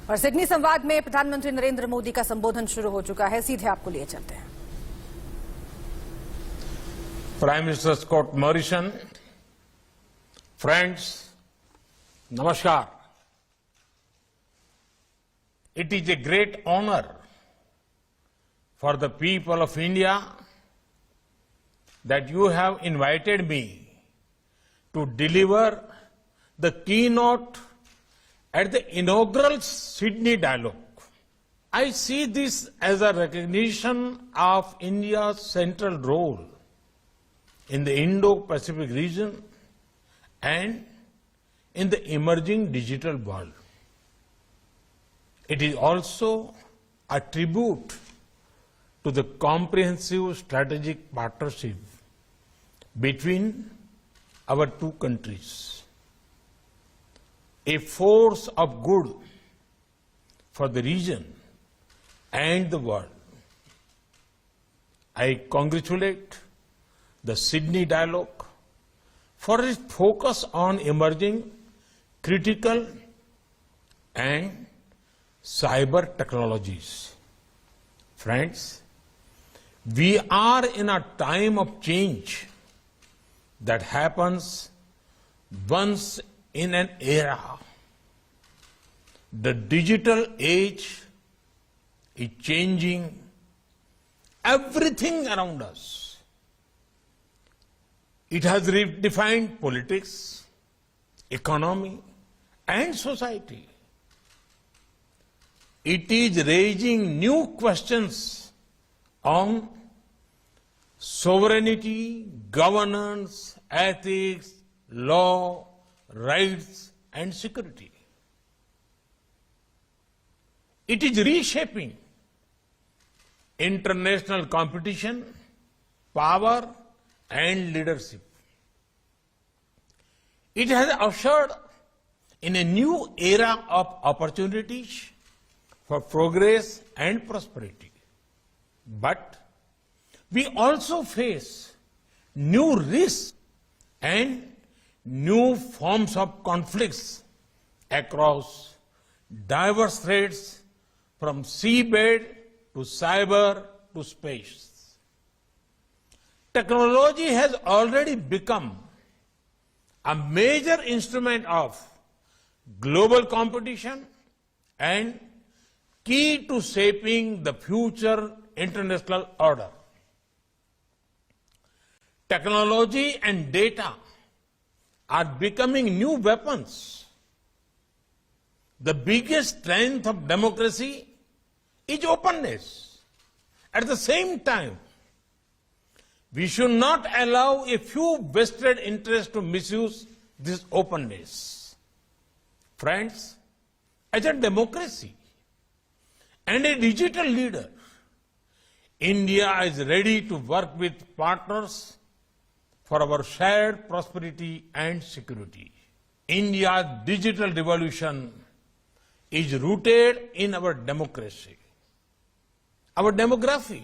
और सिडनी संवाद में प्रधानमंत्री नरेंद्र मोदी का संबोधन शुरू हो चुका है। सीधे आपको लिए चलते हैं। Prime minister Scott Morrison, friends, नमस्कार। It is a great honor for the people of India that you have invited me to deliver the keynote at the inaugural Sydney Dialogue. I see this as a recognition of India's central role in the Indo-Pacific region and in the emerging digital world. It is also a tribute to the comprehensive strategic partnership between our two countries, a force of good for the region and the world. I congratulate the Sydney Dialogue for its focus on emerging critical and cyber technologies. Friends, we are in a time of change that happens once in an era. The digital age is changing everything around us. It has redefined politics, economy, and society. It is raising new questions on sovereignty, governance, ethics, law, rights, and security. It is reshaping international competition, power, and leadership. It has ushered in a new era of opportunities for progress and prosperity. But we also face new risks and new forms of conflicts across diverse threats from seabed to cyber to space. Technology has already become a major instrument of global competition and key to shaping the future international order. Technology and data are becoming new weapons. The biggest strength of democracy is openness. At the same time, we should not allow a few vested interests to misuse this openness. Friends, as a democracy and a digital leader, India is ready to work with partners for our shared prosperity and security. India's digital revolution is rooted in our democracy, our demography,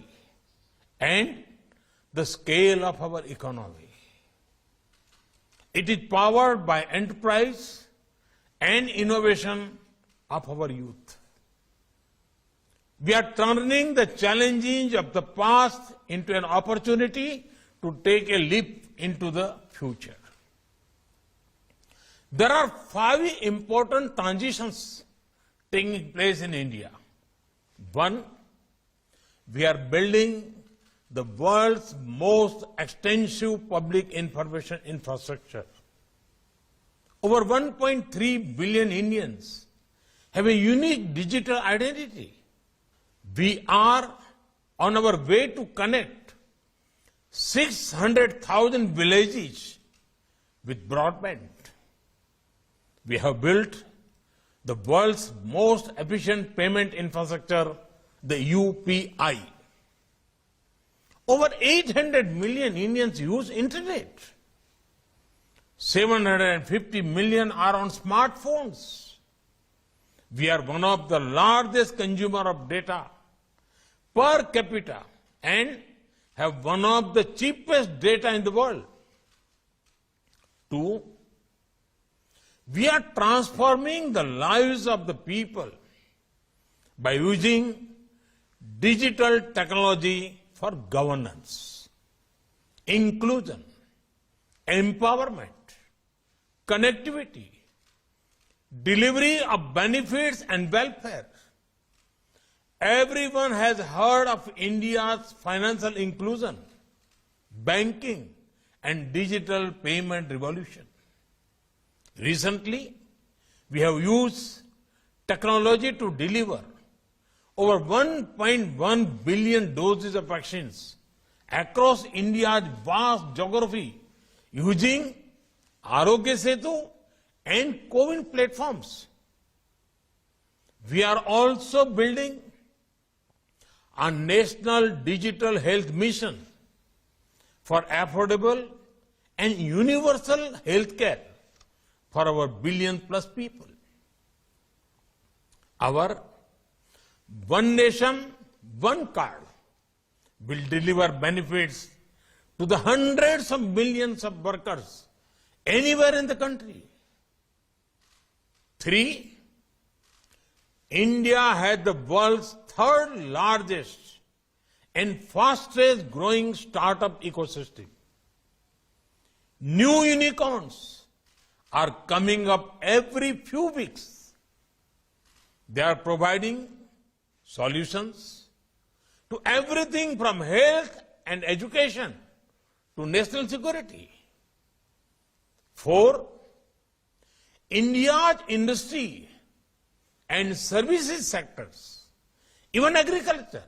and the scale of our economy. It is powered by enterprise and innovation of our youth. We are turning the challenges of the past into an opportunity to take a leap into the future. There are 5 important transitions taking place in India. 1, we are building the world's most extensive public information infrastructure. Over 1.3 billion Indians have a unique digital identity. We are on our way to connect 600,000 villages with broadband. We have built the world's most efficient payment infrastructure, the UPI. Over 800 million Indians use internet. 750 million are on smartphones. We are one of the largest consumer of data per capita and have one of the cheapest data in the world. 2, we are transforming the lives of the people by using digital technology for governance, inclusion, empowerment, connectivity, delivery of benefits and welfare. Everyone has heard of India's financial inclusion, banking, and digital payment revolution. Recently, we have used technology to deliver over 1.1 billion doses of vaccines across India's vast geography using Arogya Setu and CoWIN platforms. We are also building a national digital health mission for affordable and universal health care for our billion-plus people. Our One Nation, One Card will deliver benefits to the hundreds of millions of workers anywhere in the country. 3, India has the world's third largest and fastest growing startup ecosystem. New unicorns are coming up every few weeks. They are providing solutions to everything from health and education to national security. 4, India's industry and services sectors, even agriculture,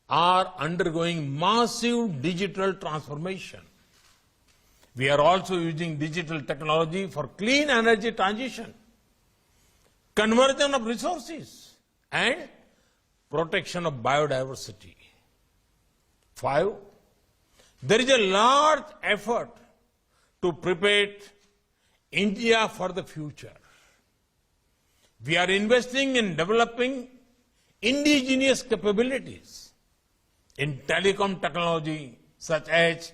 are undergoing massive digital transformation. We are also using digital technology for clean energy transition, conversion of resources, and protection of biodiversity. 5, there is a large effort to prepare India for the future. We are investing in developing indigenous capabilities in telecom technology such as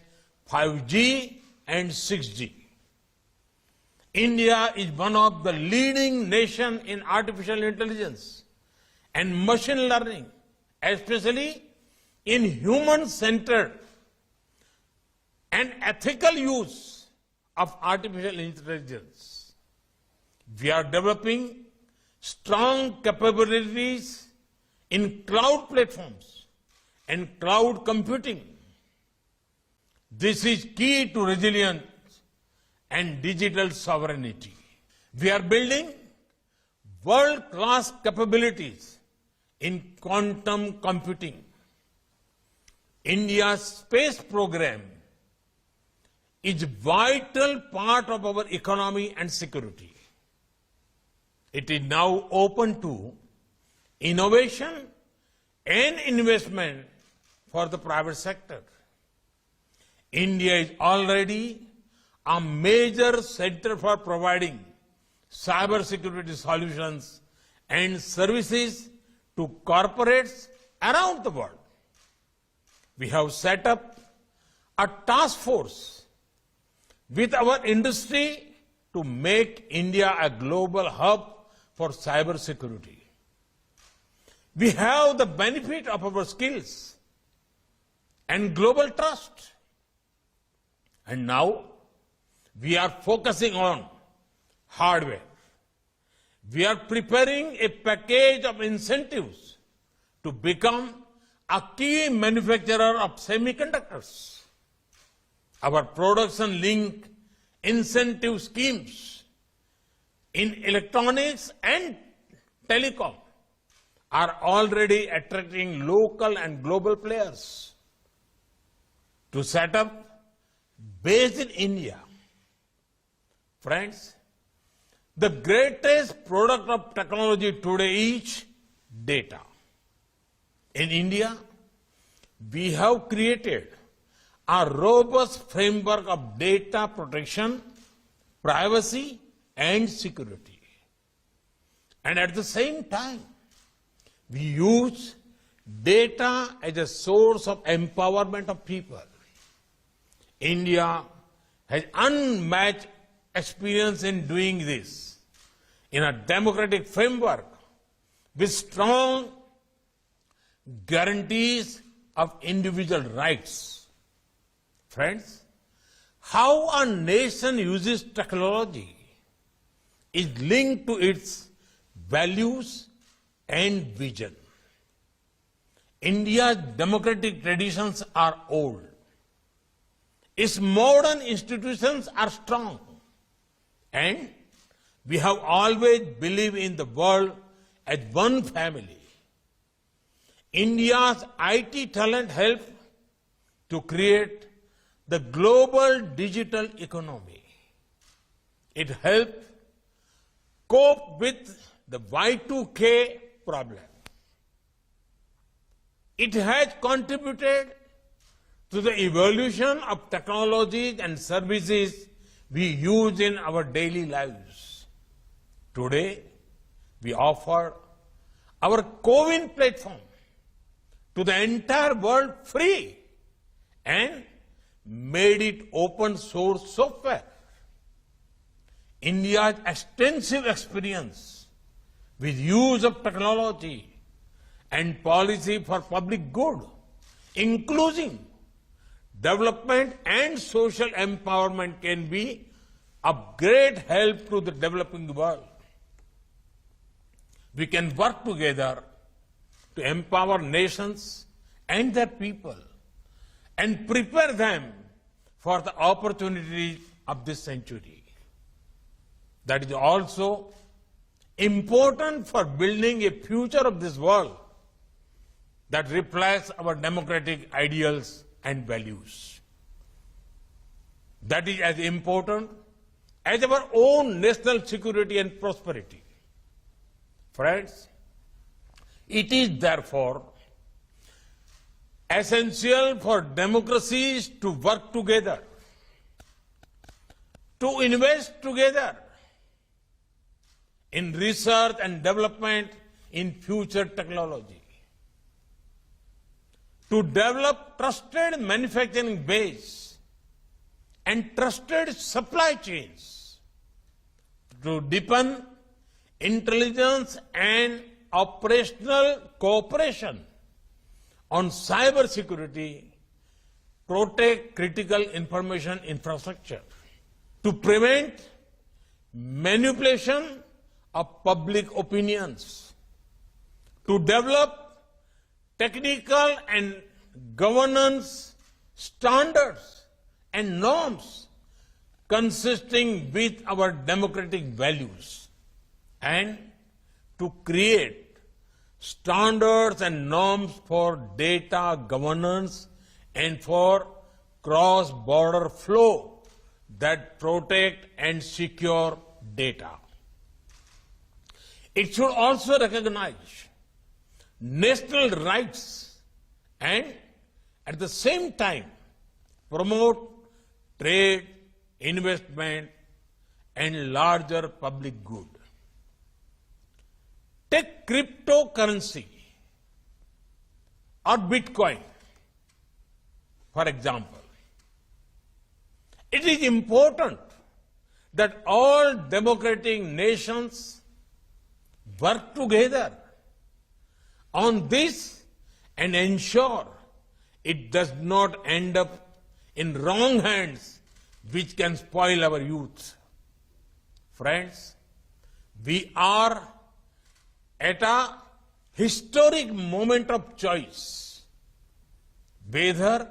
5G and 6G. India is one of the leading nations in artificial intelligence and machine learning, especially in human-centered and ethical use of artificial intelligence. We are developing strong capabilities in cloud platforms and cloud computing. This is key to resilience and digital sovereignty. We are building world-class capabilities in quantum computing. India's space program is a vital part of our economy and security. It is now open to innovation and investment for the private sector. India is already a major center for providing cybersecurity solutions and services to corporates around the world. We have set up a task force with our industry to make India a global hub for cybersecurity. We have the benefit of our skills and global trust. And now we are focusing on hardware. We are preparing a package of incentives to become a key manufacturer of semiconductors. Our production-linked incentive schemes in electronics and telecom are already attracting local and global players. To set up base in India, friends, the greatest product of technology today is data. In India, we have created a robust framework of data protection, privacy, and security. And at the same time, we use data as a source of empowerment of people. India has unmatched experience in doing this. In a democratic framework, with strong guarantees of individual rights. Friends, how a nation uses technology is linked to its values and vision. India's democratic traditions are old. Its modern institutions are strong. And we have always believed in the world as one family. India's IT talent helped to create the global digital economy. It helped cope with the Y2K problem. It has contributed to the evolution of technologies and services we use in our daily lives. Today, we offer our CoWIN platform to the entire world free and made it open source software. India's extensive experience with use of technology and policy for public good, including development and social empowerment, can be of great help to the developing world. We can work together to empower nations and their people and prepare them for the opportunities of this century. That is also important for building a future of this world that reflects our democratic ideals and values. That is as important as our own national security and prosperity. Friends, it is therefore essential for democracies to work together, to invest together in research and development in future technology, to develop trusted manufacturing base and trusted supply chains, to deepen intelligence and operational cooperation on cyber security, protect critical information infrastructure, to prevent manipulation of public opinions, to develop technical and governance standards and norms consisting with our democratic values, and to create standards and norms for data governance and for cross-border flow that protect and secure data. It should also recognize national rights and at the same time promote trade, investment, and larger public good. Take cryptocurrency or Bitcoin, for example. It is important that all democratic nations work together on this and ensure it does not end up in wrong hands which can spoil our youth. Friends, we are at a historic moment of choice, whether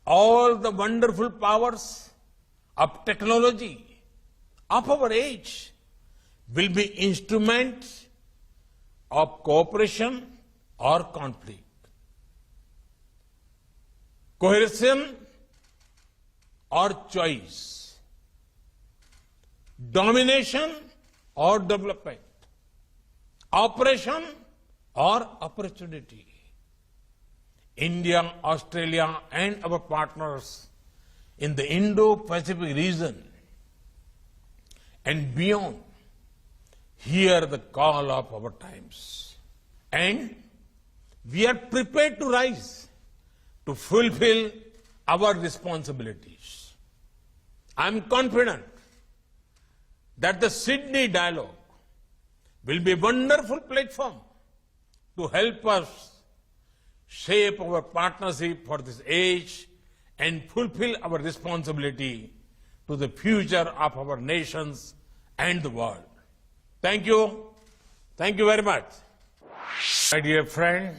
all the wonderful powers of technology of our age will be instruments of cooperation or conflict, coercion or choice, domination or development, operation or opportunity. India, Australia, and our partners in the Indo-Pacific region and beyond hear the call of our times. And we are prepared to rise to fulfill our responsibilities. I am confident that the Sydney Dialogue will be a wonderful platform to help us shape our partnership for this age and fulfill our responsibility to the future of our nations and the world. Thank you. Thank you very much. My dear friend,